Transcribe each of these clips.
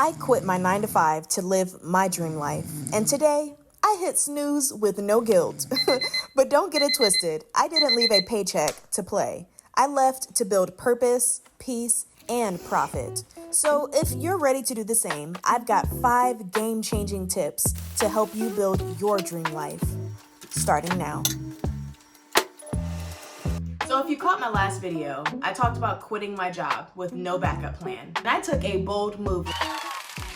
I quit my 9 to 5 to live my dream life, and today I hit snooze with no guilt. But don't get it twisted, I didn't leave a paycheck to play. I left to build purpose, peace, and profit. So if you're ready to do the same, I've got 5 game-changing tips to help you build your dream life. Starting now. So if you caught my last video, I talked about quitting my job with no backup plan. And I took a bold move.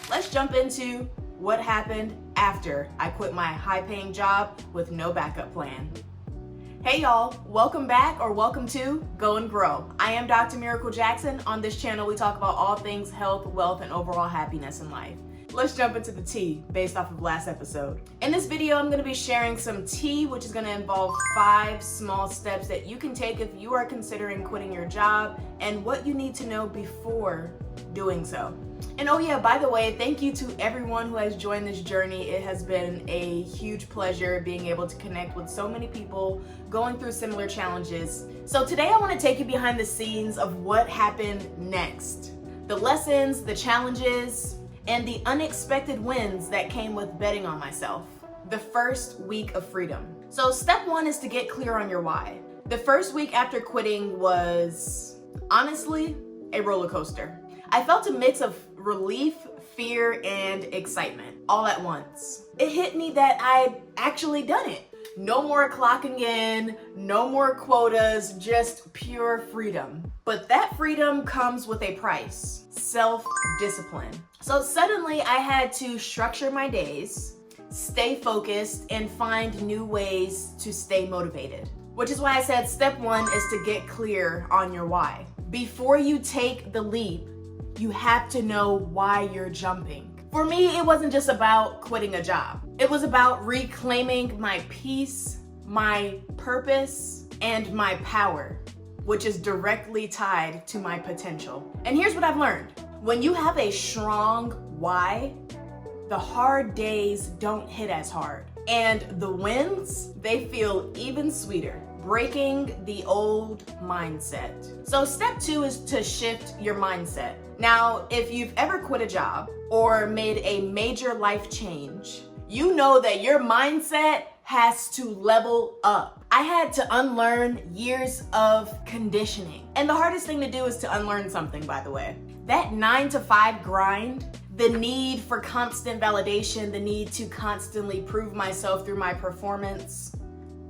Let's jump into what happened after I quit my high-paying job with no backup plan. Hey y'all, welcome back or welcome to Go and Grow. I am Dr. Mirakal Jackson. On this channel, we talk about all things health, wealth, and overall happiness in life. Let's jump into the tea based off of last episode. In this video, I'm gonna be sharing some tea, which is gonna involve 5 small steps that you can take if you are considering quitting your job and what you need to know before doing so. And oh yeah, by the way, thank you to everyone who has joined this journey. It has been a huge pleasure being able to connect with so many people going through similar challenges. So today I wanna take you behind the scenes of what happened next. The lessons, the challenges, and the unexpected wins that came with betting on myself. The first week of freedom. So step 1 is to get clear on your why. The first week after quitting was honestly a roller coaster. I felt a mix of relief, fear, and excitement all at once. It hit me that I'd actually done it. No more clocking in, no more quotas, just pure freedom. But that freedom comes with a price: self-discipline. So suddenly I had to structure my days, stay focused, and find new ways to stay motivated. Which is why I said step 1 is to get clear on your why. Before you take the leap, you have to know why you're jumping. For me, it wasn't just about quitting a job. It was about reclaiming my peace, my purpose, and my power, which is directly tied to my potential. And here's what I've learned. When you have a strong why, the hard days don't hit as hard. And the wins, they feel even sweeter. Breaking the old mindset. So step 2 is to shift your mindset. Now, if you've ever quit a job or made a major life change, you know that your mindset has to level up. I had to unlearn years of conditioning. And the hardest thing to do is to unlearn something, by the way. That 9 to 5 grind, the need for constant validation, the need to constantly prove myself through my performance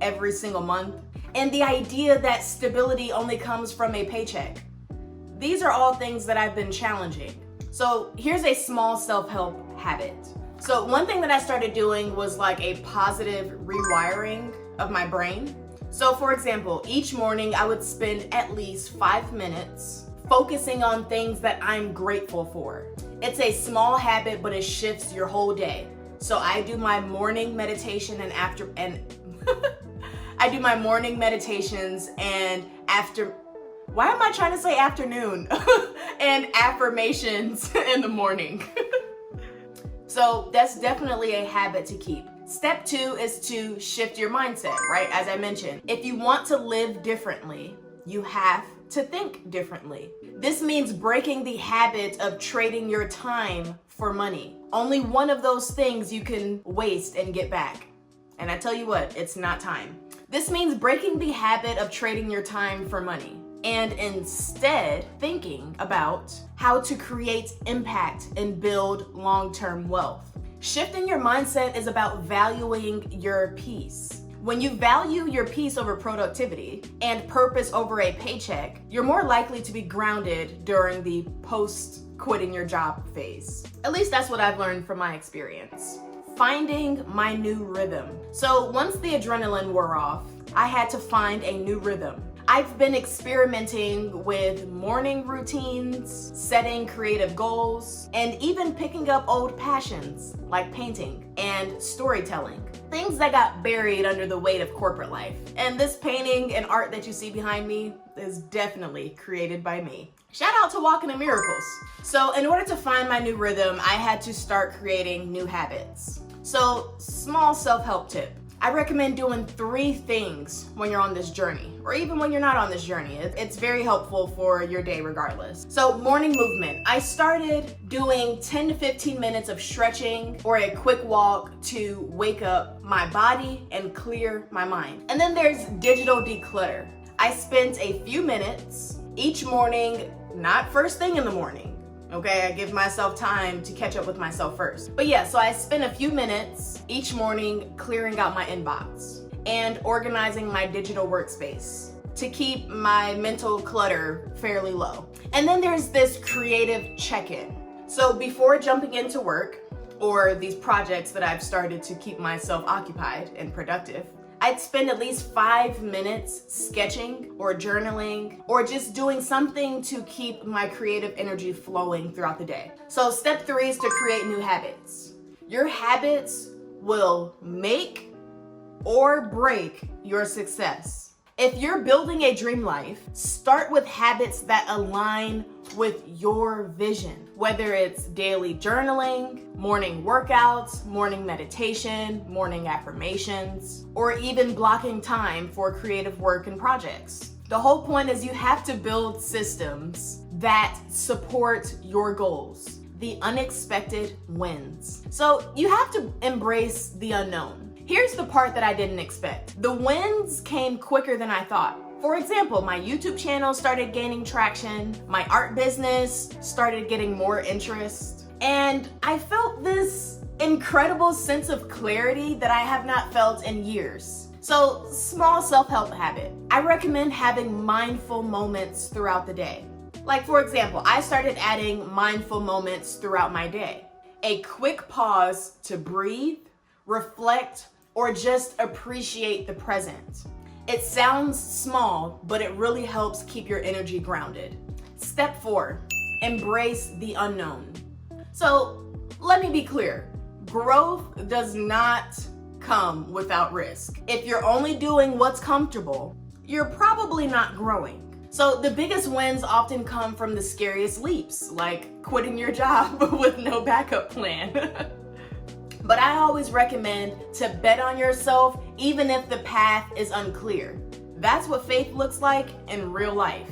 every single month, and the idea that stability only comes from a paycheck. These are all things that I've been challenging. So here's a small self-help habit. So one thing that I started doing was like a positive rewiring of my brain. So for example, each morning I would spend at least 5 minutes focusing on things that I'm grateful for. It's a small habit, but it shifts your whole day. So I do my morning meditation I do my morning meditations and why am I trying to say afternoon? And affirmations in the morning. So that's definitely a habit to keep. Step 2 is to shift your mindset, right? As I mentioned, if you want to live differently, you have to think differently. This means breaking the habit of trading your time for money. Only one of those things you can waste and get back. And I tell you what, it's not time. This means breaking the habit of trading your time for money and instead thinking about how to create impact and build long-term wealth. Shifting your mindset is about valuing your peace. When you value your peace over productivity and purpose over a paycheck, you're more likely to be grounded during the post-quitting your job phase. At least that's what I've learned from my experience. Finding my new rhythm. So once the adrenaline wore off, I had to find a new rhythm. I've been experimenting with morning routines, setting creative goals, and even picking up old passions like painting and storytelling. Things that got buried under the weight of corporate life. And this painting and art that you see behind me is definitely created by me. Shout out to Walking in Miracles. So in order to find my new rhythm, I had to start creating new habits. So small self-help tip. I recommend doing 3 things when you're on this journey, or even when you're not on this journey. It's very helpful for your day regardless. So morning movement. I started doing 10 to 15 minutes of stretching or a quick walk to wake up my body and clear my mind. And then there's digital declutter. I spent a few minutes each morning, not first thing in the morning. Okay, I give myself time to catch up with myself first. But yeah, so I spend a few minutes each morning clearing out my inbox and organizing my digital workspace to keep my mental clutter fairly low. And then there's this creative check-in. So before jumping into work or these projects that I've started to keep myself occupied and productive, I'd spend at least 5 minutes sketching or journaling or just doing something to keep my creative energy flowing throughout the day. So step 3 is to create new habits. Your habits will make or break your success. If you're building a dream life, start with habits that align with your vision, whether it's daily journaling, morning workouts, morning meditation, morning affirmations, or even blocking time for creative work and projects. The whole point is you have to build systems that support your goals, the unexpected wins. So you have to embrace the unknown. Here's the part that I didn't expect. The wins came quicker than I thought. For example, my YouTube channel started gaining traction, my art business started getting more interest, and I felt this incredible sense of clarity that I have not felt in years. So, small self-help habit. I recommend having mindful moments throughout the day. Like for example, I started adding mindful moments throughout my day. A quick pause to breathe, reflect, or just appreciate the present. It sounds small, but it really helps keep your energy grounded. Step 4, embrace the unknown. So let me be clear, growth does not come without risk. If you're only doing what's comfortable, you're probably not growing. So the biggest wins often come from the scariest leaps, like quitting your job with no backup plan. But I always recommend to bet on yourself even if the path is unclear. That's what faith looks like in real life.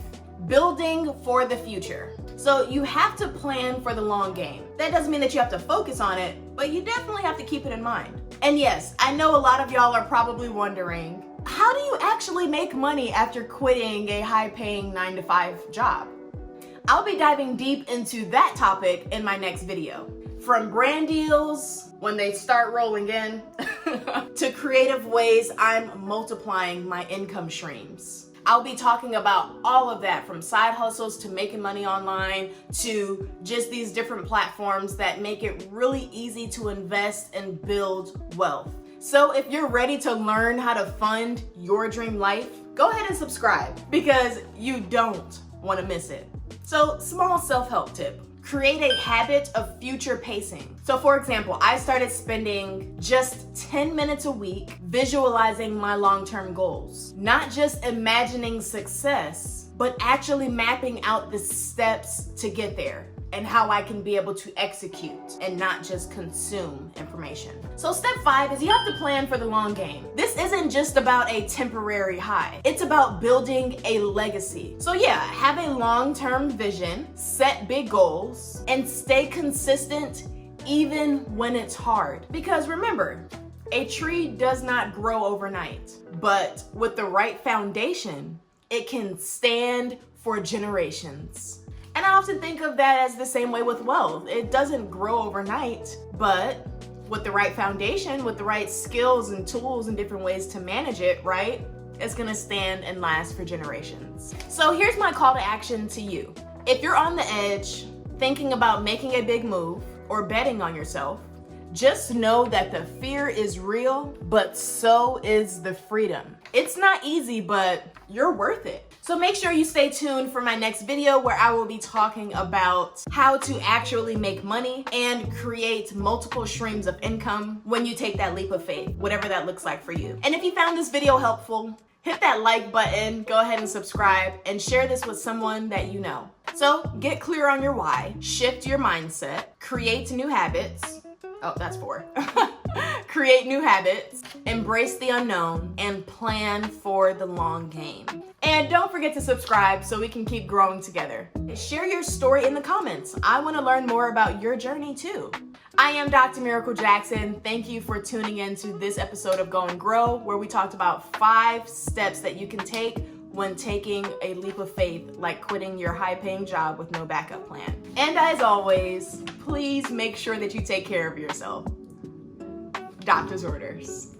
Building for the future. So you have to plan for the long game. That doesn't mean that you have to focus on it, but you definitely have to keep it in mind. And yes, I know a lot of y'all are probably wondering, how do you actually make money after quitting a high-paying 9-to-5 job? I'll be diving deep into that topic in my next video. From brand deals, when they start rolling in, to creative ways I'm multiplying my income streams. I'll be talking about all of that, from side hustles to making money online to just these different platforms that make it really easy to invest and build wealth. So if you're ready to learn how to fund your dream life, go ahead and subscribe because you don't want to miss it. So, small self-help tip. Create a habit of future pacing. So for example, I started spending just 10 minutes a week visualizing my long-term goals. Not just imagining success, but actually mapping out the steps to get there and how I can be able to execute and not just consume information. So step 5 is you have to plan for the long game. This isn't just about a temporary high. It's about building a legacy. So yeah, have a long-term vision, set big goals, and stay consistent even when it's hard. Because remember, a tree does not grow overnight, but with the right foundation, it can stand for generations. And I often think of that as the same way with wealth. It doesn't grow overnight, but with the right foundation, with the right skills and tools and different ways to manage it, right? It's gonna stand and last for generations. So here's my call to action to you. If you're on the edge, thinking about making a big move or betting on yourself, just know that the fear is real, but so is the freedom. It's not easy, but you're worth it. So make sure you stay tuned for my next video where I will be talking about how to actually make money and create multiple streams of income when you take that leap of faith, whatever that looks like for you. And if you found this video helpful, hit that like button, go ahead and subscribe, and share this with someone that you know. So get clear on your why, shift your mindset, create new habits. Oh, that's 4. create new habits, embrace the unknown, and plan for the long game. And don't forget to subscribe so we can keep growing together. Share your story in the comments. I want to learn more about your journey too. I am Dr. Mirakal Jackson. Thank you for tuning in to this episode of Go and Grow, where we talked about 5 steps that you can take when taking a leap of faith, like quitting your high-paying job with no backup plan. And as always, please make sure that you take care of yourself. Doctor's orders.